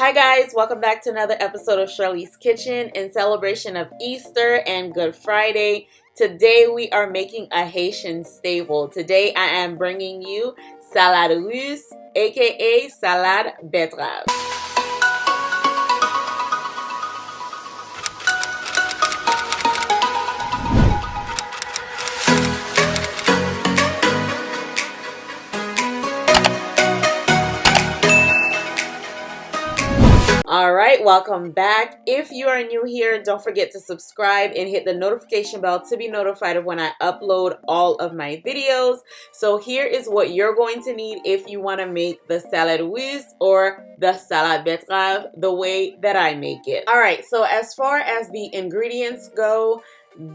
Hi guys, welcome back to another episode of Shirley's Kitchen in celebration of Easter and Good Friday. Today we are making a Haitian staple. Today I am bringing you Salade russe, aka Salade Bètrav. Alright, welcome back. If you are new here, don't forget to subscribe and hit the notification bell to be notified of when I upload all of my videos. So here is what you're going to need if you want to make the salade russe or the salade betterave the way that I make it. Alright, so as far as the ingredients go,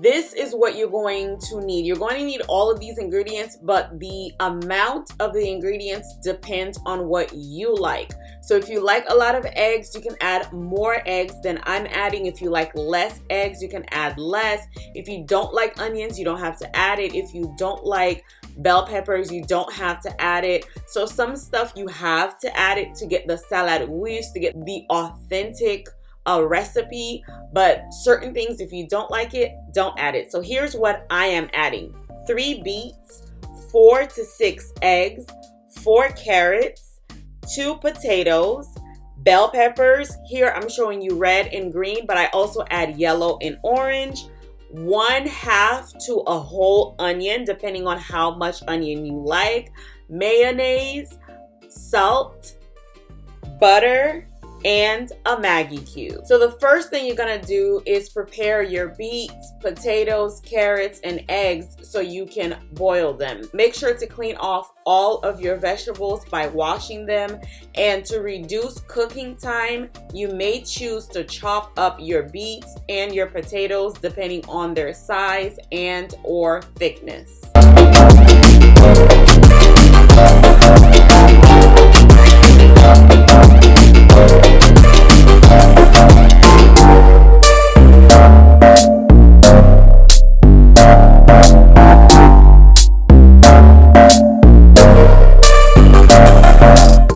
this is what you're going to need. You're going to need all of these ingredients, but the amount of the ingredients depends on what you like. So if you like a lot of eggs, you can add more eggs than I'm adding. If you like less eggs, you can add less. If you don't like onions, you don't have to add it. If you don't like bell peppers, you don't have to add it. So some stuff you have to add it to get the salade russe, to get the authentic recipe, but certain things, if you don't like it, don't add it. So here's what I am adding: 3 beets, 4 to 6 eggs, 4 carrots, 2 potatoes, bell peppers. Here I'm showing you red and green, but I also add yellow and orange, 1/2 to a whole onion, depending on how much onion you like, mayonnaise, salt, butter, and a Maggi Cube. So the first thing you're gonna do is prepare your beets, potatoes, carrots, and eggs so you can boil them. Make sure to clean off all of your vegetables by washing them, and to reduce cooking time, you may choose to chop up your beets and your potatoes depending on their size and or thickness.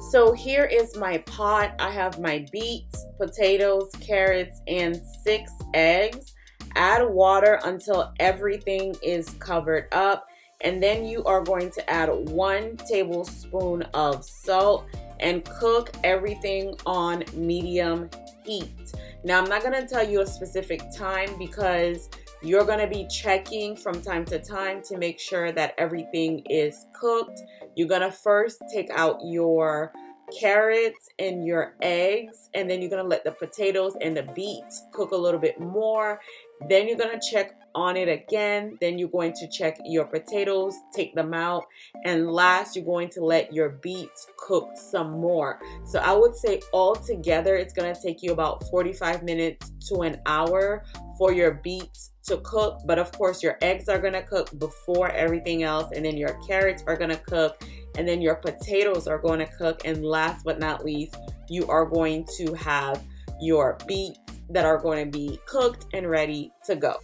So here is my pot. I have my beets, potatoes, carrots, and 6 eggs. Add water until everything is covered up, and then you are going to add 1 tablespoon of salt and cook everything on medium heat. Now I'm not going to tell you a specific time because you're going to be checking from time to time to make sure that everything is cooked. You're going to first take out your carrots and your eggs, and then you're going to let the potatoes and the beets cook a little bit more. Then you're going to check on it again. Then you're going to check your potatoes, take them out, and last you're going to let your beets cook some more. So I would say altogether it's going to take you about 45 minutes to an hour for your beets to cook. But of course your eggs are going to cook before everything else, and then your carrots are going to cook, and then your potatoes are going to cook, and last but not least, you are going to have your beets that are going to be cooked and ready to go.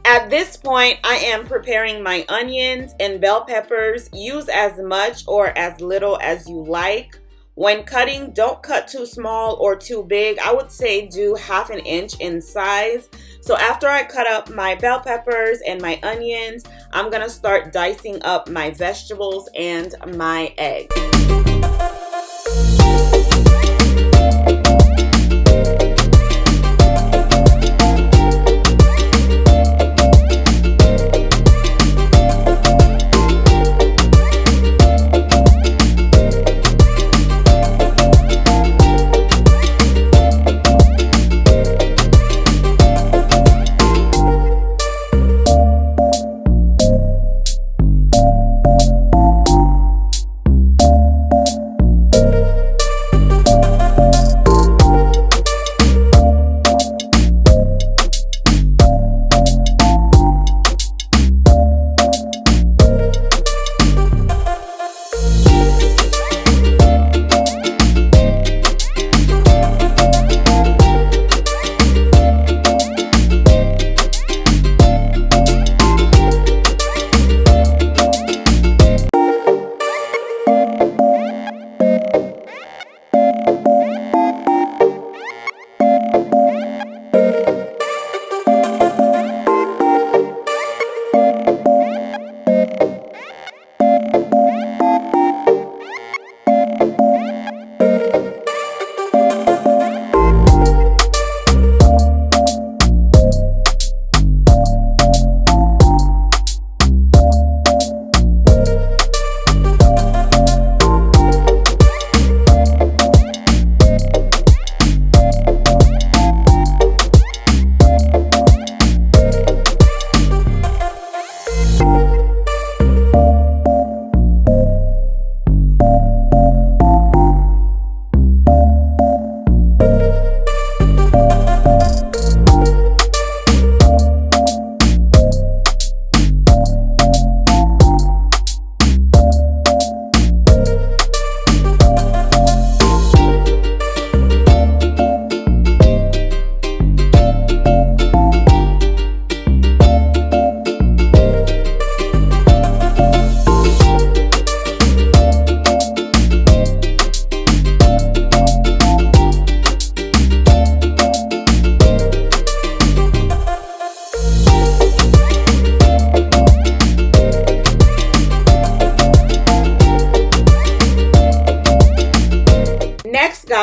At this point, I am preparing my onions and bell peppers. Use as much or as little as you like. When cutting, don't cut too small or too big. I would say do 1/2 inch in size. So after I cut up my bell peppers and my onions, I'm gonna start dicing up my vegetables and my eggs.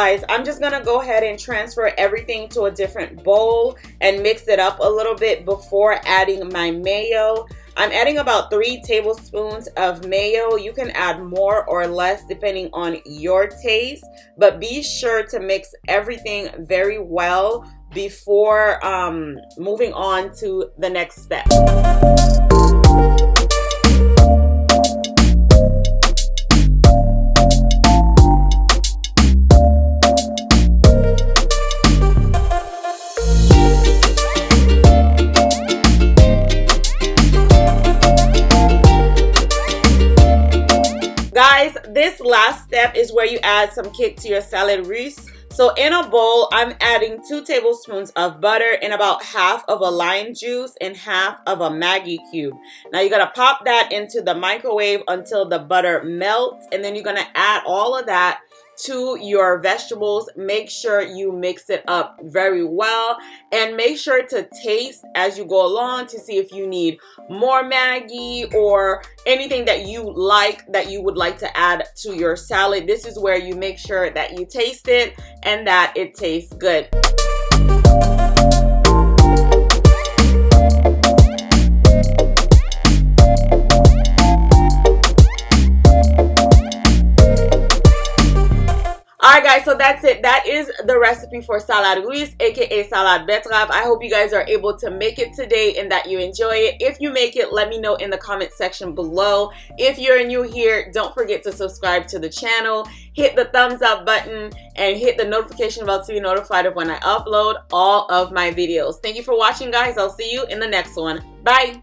guys, I'm just gonna go ahead and transfer everything to a different bowl and mix it up a little bit before adding my mayo. I'm adding about 3 tablespoons of mayo. You can add more or less depending on your taste, but be sure to mix everything very well before moving on to the next step. Guys, this last step is where you add some kick to your salad russe. So in a bowl, I'm adding 2 tablespoons of butter and about half of a lime juice and half of a Maggi Cube. Now you're gonna pop that into the microwave until the butter melts, and then you're gonna add all of that to your vegetables. Make sure you mix it up very well and make sure to taste as you go along to see if you need more Maggi or anything that you like that you would like to add to your salad. This is where you make sure that you taste it and that it tastes good. Alright guys, so that's it. That is the recipe for salade russe, aka salade Bètrav. I hope you guys are able to make it today and that you enjoy it. If you make it, let me know in the comment section below. If you're new here, don't forget to subscribe to the channel, hit the thumbs up button, and hit the notification bell to be notified of when I upload all of my videos. Thank you for watching, guys. I'll see you in the next one. Bye!